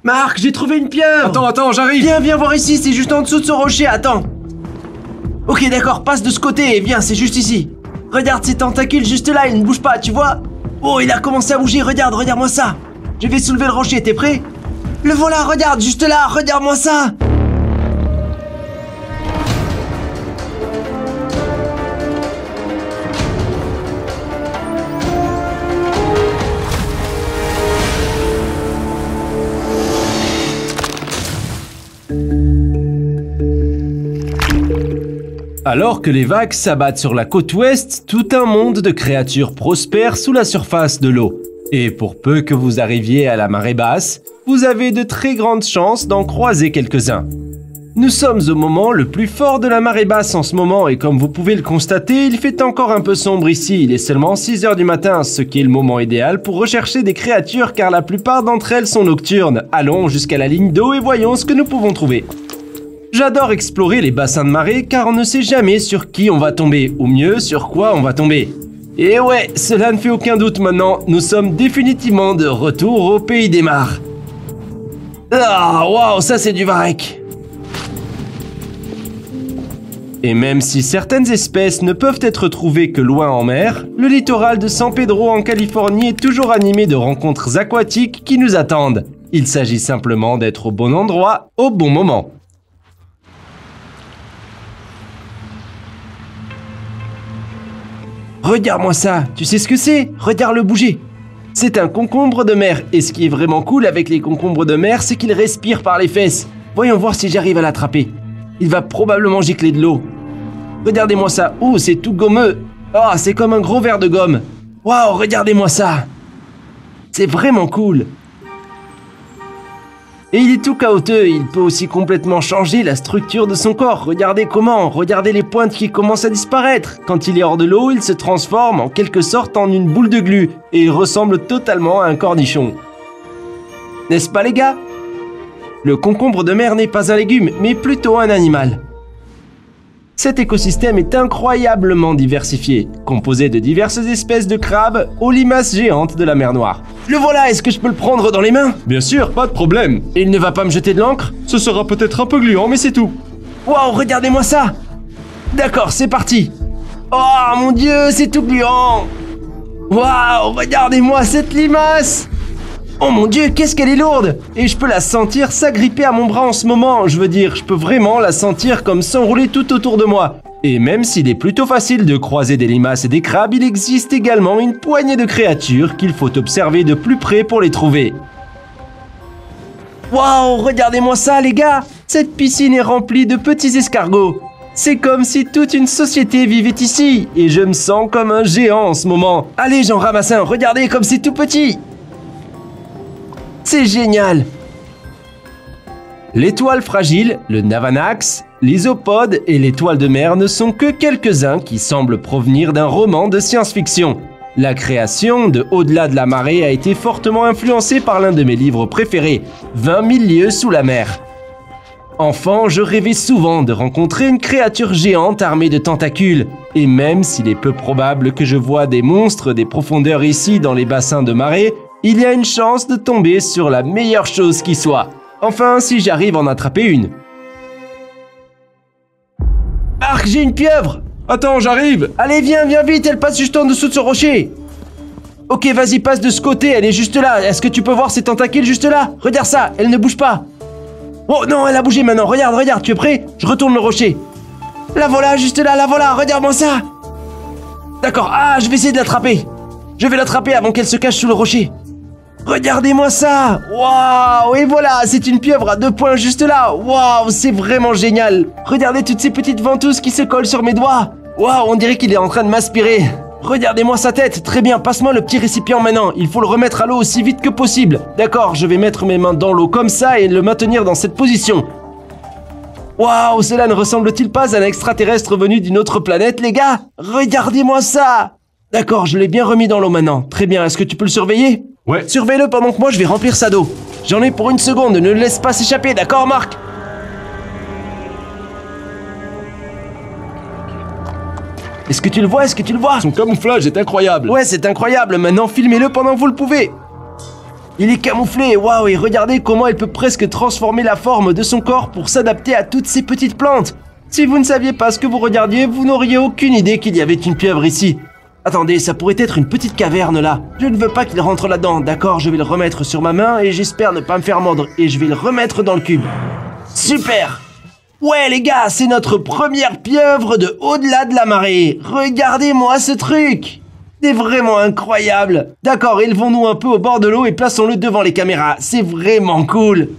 Marc, j'ai trouvé une pieuvre! Attends, j'arrive! Viens voir ici, c'est juste en dessous de ce rocher, attends! Ok, d'accord, passe de ce côté et viens, c'est juste ici. Regarde ces tentacules juste là, ils ne bougent pas, tu vois? Oh, il a commencé à bouger, regarde-moi ça! Je vais soulever le rocher, t'es prêt? Le voilà, regarde, juste là, regarde-moi ça! Alors que les vagues s'abattent sur la côte ouest, tout un monde de créatures prospère sous la surface de l'eau. Et pour peu que vous arriviez à la marée basse, vous avez de très grandes chances d'en croiser quelques-uns. Nous sommes au moment le plus fort de la marée basse en ce moment et comme vous pouvez le constater, il fait encore un peu sombre ici. Il est seulement 6 h du matin, ce qui est le moment idéal pour rechercher des créatures car la plupart d'entre elles sont nocturnes. Allons jusqu'à la ligne d'eau et voyons ce que nous pouvons trouver. J'adore explorer les bassins de marée car on ne sait jamais sur qui on va tomber, ou mieux sur quoi on va tomber. Et ouais, cela ne fait aucun doute maintenant, nous sommes définitivement de retour au pays des mares. Ah, waouh, ça c'est du varech. Et même si certaines espèces ne peuvent être trouvées que loin en mer, le littoral de San Pedro en Californie est toujours animé de rencontres aquatiques qui nous attendent. Il s'agit simplement d'être au bon endroit, au bon moment. Regarde-moi ça, tu sais ce que c'est? Regarde-le bouger. C'est un concombre de mer, et ce qui est vraiment cool avec les concombres de mer, c'est qu'ils respirent par les fesses. Voyons voir si j'arrive à l'attraper. Il va probablement gicler de l'eau. Regardez-moi ça, oh c'est tout gommeux. Oh, c'est comme un gros verre de gomme. Waouh, regardez-moi ça. C'est vraiment cool. Et il est tout caoteux, il peut aussi complètement changer la structure de son corps. Regardez comment, regardez les pointes qui commencent à disparaître. Quand il est hors de l'eau, il se transforme en quelque sorte en une boule de glu et il ressemble totalement à un cornichon. N'est-ce pas les gars? Le concombre de mer n'est pas un légume, mais plutôt un animal. Cet écosystème est incroyablement diversifié, composé de diverses espèces de crabes aux limaces géantes de la mer Noire. Le voilà, est-ce que je peux le prendre dans les mains? Bien sûr, pas de problème. Et il ne va pas me jeter de l'encre? Ce sera peut-être un peu gluant, mais c'est tout. Waouh, regardez-moi ça! D'accord, c'est parti. Oh mon dieu, c'est tout gluant! Waouh, regardez-moi cette limace! Oh mon dieu, qu'est-ce qu'elle est lourde! Et je peux la sentir s'agripper à mon bras en ce moment. Je veux dire, je peux vraiment la sentir comme s'enrouler tout autour de moi. Et même s'il est plutôt facile de croiser des limaces et des crabes, il existe également une poignée de créatures qu'il faut observer de plus près pour les trouver. Waouh, regardez-moi ça les gars! Cette piscine est remplie de petits escargots. C'est comme si toute une société vivait ici. Et je me sens comme un géant en ce moment. Allez, j'en ramasse un, regardez comme c'est tout petit! C'est génial! L'étoile fragile, le navanax, l'isopode et l'étoile de mer ne sont que quelques-uns qui semblent provenir d'un roman de science-fiction. La création de Au-delà de la marée a été fortement influencée par l'un de mes livres préférés, 20 000 lieues sous la mer. Enfant, je rêvais souvent de rencontrer une créature géante armée de tentacules. Et même s'il est peu probable que je voie des monstres des profondeurs ici dans les bassins de marée, il y a une chance de tomber sur la meilleure chose qui soit. Enfin, si j'arrive à en attraper une. Arc, j'ai une pieuvre! Attends, j'arrive! Allez, viens vite, elle passe juste en dessous de ce rocher. Ok, vas-y, passe de ce côté, elle est juste là. Est-ce que tu peux voir ses tentacules juste là? Regarde ça, elle ne bouge pas. Oh non, elle a bougé maintenant, regarde, tu es prêt? Je retourne le rocher. La voilà, juste là, la voilà, regarde-moi ça. D'accord, je vais essayer de l'attraper. Je vais l'attraper avant qu'elle se cache sous le rocher. Regardez-moi ça! Waouh! Et voilà, c'est une pieuvre à 2 points juste là! Waouh, c'est vraiment génial! Regardez toutes ces petites ventouses qui se collent sur mes doigts! Waouh, on dirait qu'il est en train de m'aspirer! Regardez-moi sa tête! Très bien, passe-moi le petit récipient maintenant! Il faut le remettre à l'eau aussi vite que possible! D'accord, je vais mettre mes mains dans l'eau comme ça et le maintenir dans cette position. Waouh, cela ne ressemble-t-il pas à un extraterrestre venu d'une autre planète, les gars? Regardez-moi ça! D'accord, je l'ai bien remis dans l'eau maintenant. Très bien, est-ce que tu peux le surveiller? Ouais. Surveille-le pendant que moi je vais remplir sa d'eau. J'en ai pour 1 seconde, ne le laisse pas s'échapper, d'accord Marc? Est-ce que tu le vois? Son camouflage est incroyable. Ouais, c'est incroyable, maintenant filmez-le pendant que vous le pouvez. Il est camouflé, waouh, et regardez comment elle peut presque transformer la forme de son corps pour s'adapter à toutes ces petites plantes. Si vous ne saviez pas ce que vous regardiez, vous n'auriez aucune idée qu'il y avait une pieuvre ici. Attendez, ça pourrait être une petite caverne là. Je ne veux pas qu'il rentre là-dedans, d'accord, je vais le remettre sur ma main et j'espère ne pas me faire mordre. Et je vais le remettre dans le cube. Super! Ouais les gars, c'est notre première pieuvre de au-delà de la marée. Regardez-moi ce truc! C'est vraiment incroyable. D'accord, élevons-nous un peu au bord de l'eau et plaçons-le devant les caméras. C'est vraiment cool.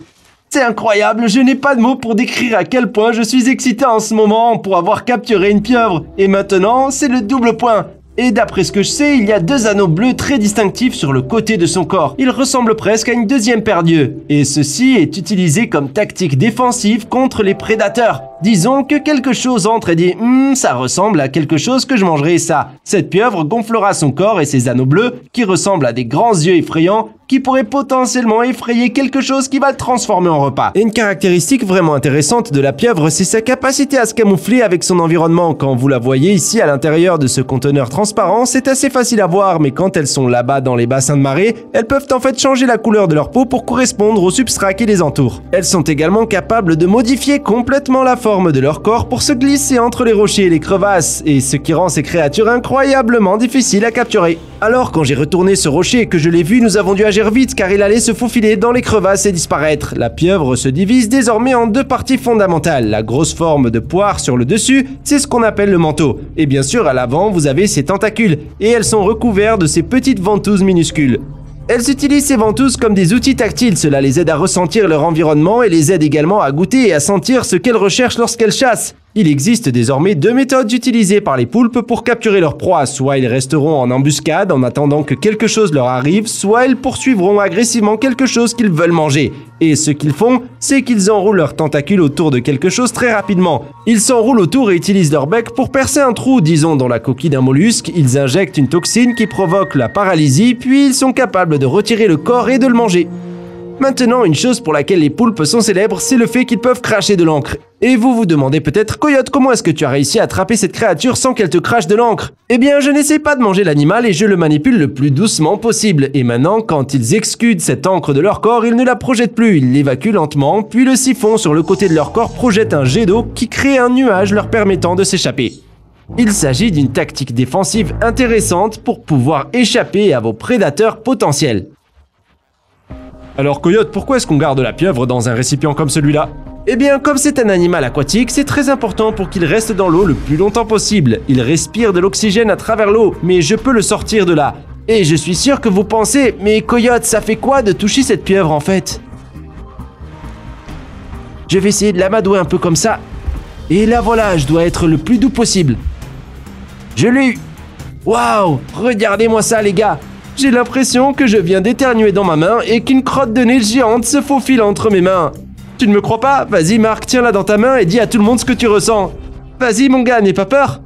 C'est incroyable, je n'ai pas de mots pour décrire à quel point je suis excité en ce moment pour avoir capturé une pieuvre. Et maintenant, c'est le double point. Et d'après ce que je sais, il y a 2 anneaux bleus très distinctifs sur le côté de son corps. Il ressemble presque à une deuxième paire d'yeux. Et ceci est utilisé comme tactique défensive contre les prédateurs. Disons que quelque chose entre et dit « ça ressemble à quelque chose que je mangerai ça ». Cette pieuvre gonflera son corps et ses anneaux bleus, qui ressemblent à des grands yeux effrayants, qui pourraient potentiellement effrayer quelque chose qui va le transformer en repas. Et une caractéristique vraiment intéressante de la pieuvre, c'est sa capacité à se camoufler avec son environnement. Quand vous la voyez ici à l'intérieur de ce conteneur transparent, c'est assez facile à voir, mais quand elles sont là-bas dans les bassins de marée, elles peuvent en fait changer la couleur de leur peau pour correspondre au substrat qui les entoure. Elles sont également capables de modifier complètement la forme de leur corps pour se glisser entre les rochers et les crevasses, et ce qui rend ces créatures incroyablement difficiles à capturer. Alors quand j'ai retourné ce rocher et que je l'ai vu, nous avons dû agir vite car il allait se faufiler dans les crevasses et disparaître. La pieuvre se divise désormais en 2 parties fondamentales. La grosse forme de poire sur le dessus, c'est ce qu'on appelle le manteau. Et bien sûr, à l'avant, vous avez ses tentacules, et elles sont recouvertes de ces petites ventouses minuscules. Elles utilisent ces ventouses comme des outils tactiles, cela les aide à ressentir leur environnement et les aide également à goûter et à sentir ce qu'elles recherchent lorsqu'elles chassent. Il existe désormais 2 méthodes utilisées par les poulpes pour capturer leur proie, soit ils resteront en embuscade en attendant que quelque chose leur arrive, soit ils poursuivront agressivement quelque chose qu'ils veulent manger. Et ce qu'ils font, c'est qu'ils enroulent leurs tentacules autour de quelque chose très rapidement. Ils s'enroulent autour et utilisent leur bec pour percer un trou, disons dans la coquille d'un mollusque, ils injectent une toxine qui provoque la paralysie, puis ils sont capables de retirer le corps et de le manger. Maintenant, une chose pour laquelle les poulpes sont célèbres, c'est le fait qu'ils peuvent cracher de l'encre. Et vous vous demandez peut-être, Coyote, comment est-ce que tu as réussi à attraper cette créature sans qu'elle te crache de l'encre? Eh bien, je n'essaie pas de manger l'animal et je le manipule le plus doucement possible. Et maintenant, quand ils excudent cette encre de leur corps, ils ne la projettent plus, ils l'évacuent lentement, puis le siphon sur le côté de leur corps projette un jet d'eau qui crée un nuage leur permettant de s'échapper. Il s'agit d'une tactique défensive intéressante pour pouvoir échapper à vos prédateurs potentiels. Alors Coyote, pourquoi est-ce qu'on garde la pieuvre dans un récipient comme celui-là? Eh bien, comme c'est un animal aquatique, c'est très important pour qu'il reste dans l'eau le plus longtemps possible. Il respire de l'oxygène à travers l'eau, mais je peux le sortir de là. Et je suis sûr que vous pensez, mais Coyote, ça fait quoi de toucher cette pieuvre en fait? Je vais essayer de l'amadouer un peu comme ça. Et là voilà, je dois être le plus doux possible. Je l'ai eu. Waouh, regardez-moi ça les gars. J'ai l'impression que je viens d'éternuer dans ma main et qu'une crotte de nez géante se faufile entre mes mains. Tu ne me crois pas? Vas-y Marc, tiens-la dans ta main et dis à tout le monde ce que tu ressens. Vas-y mon gars, n'aie pas peur.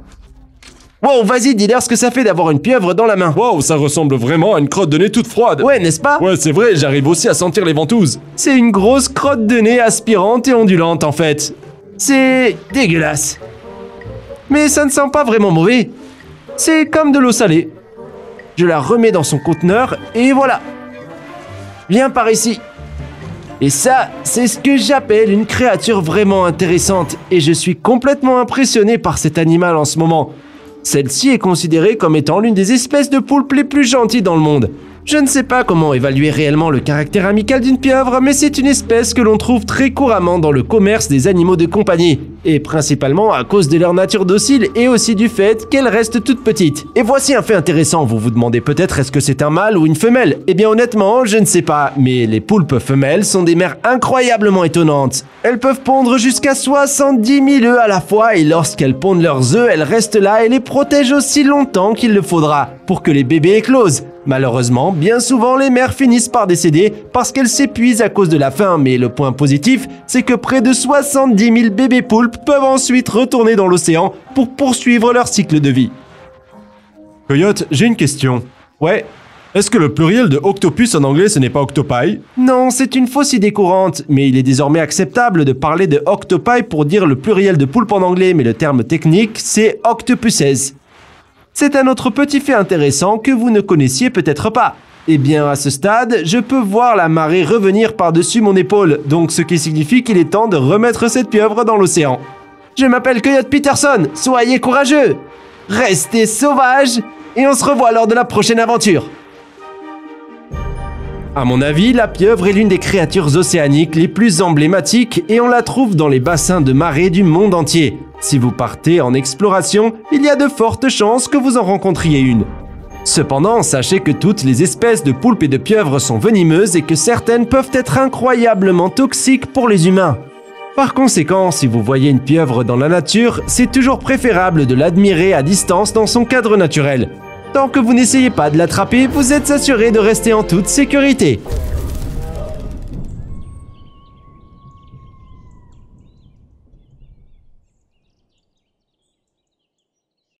Wow, vas-y, dis-leur ce que ça fait d'avoir une pieuvre dans la main. Wow, ça ressemble vraiment à une crotte de nez toute froide. Ouais, n'est-ce pas? Ouais, c'est vrai, j'arrive aussi à sentir les ventouses. C'est une grosse crotte de nez aspirante et ondulante en fait. C'est dégueulasse. Mais ça ne sent pas vraiment mauvais. C'est comme de l'eau salée. Je la remets dans son conteneur et voilà. Viens par ici. Et ça, c'est ce que j'appelle une créature vraiment intéressante et je suis complètement impressionné par cet animal en ce moment. Celle-ci est considérée comme étant l'une des espèces de poulpes les plus gentilles dans le monde. Je ne sais pas comment évaluer réellement le caractère amical d'une pieuvre, mais c'est une espèce que l'on trouve très couramment dans le commerce des animaux de compagnie, et principalement à cause de leur nature docile et aussi du fait qu'elles restent toutes petites. Et voici un fait intéressant, vous vous demandez peut-être est-ce que c'est un mâle ou une femelle? Eh bien honnêtement, je ne sais pas, mais les poulpes femelles sont des mères incroyablement étonnantes. Elles peuvent pondre jusqu'à 70 000 œufs à la fois et lorsqu'elles pondent leurs œufs, elles restent là et les protègent aussi longtemps qu'il le faudra pour que les bébés éclosent. Malheureusement, bien souvent, les mères finissent par décéder parce qu'elles s'épuisent à cause de la faim, mais le point positif, c'est que près de 70 000 bébés poulpes peuvent ensuite retourner dans l'océan pour poursuivre leur cycle de vie. Coyote, j'ai une question. Ouais. Est-ce que le pluriel de octopus en anglais ce n'est pas octopi? Non, c'est une fausse idée courante, mais il est désormais acceptable de parler de octopi pour dire le pluriel de poulpe en anglais, mais le terme technique, c'est octopuses. C'est un autre petit fait intéressant que vous ne connaissiez peut-être pas. Eh bien, à ce stade, je peux voir la marée revenir par-dessus mon épaule, donc ce qui signifie qu'il est temps de remettre cette pieuvre dans l'océan. Je m'appelle Coyote Peterson, soyez courageux! Restez sauvages, et on se revoit lors de la prochaine aventure! À mon avis, la pieuvre est l'une des créatures océaniques les plus emblématiques et on la trouve dans les bassins de marée du monde entier. Si vous partez en exploration, il y a de fortes chances que vous en rencontriez une. Cependant, sachez que toutes les espèces de poulpes et de pieuvres sont venimeuses et que certaines peuvent être incroyablement toxiques pour les humains. Par conséquent, si vous voyez une pieuvre dans la nature, c'est toujours préférable de l'admirer à distance dans son cadre naturel. Tant que vous n'essayez pas de l'attraper, vous êtes assuré de rester en toute sécurité.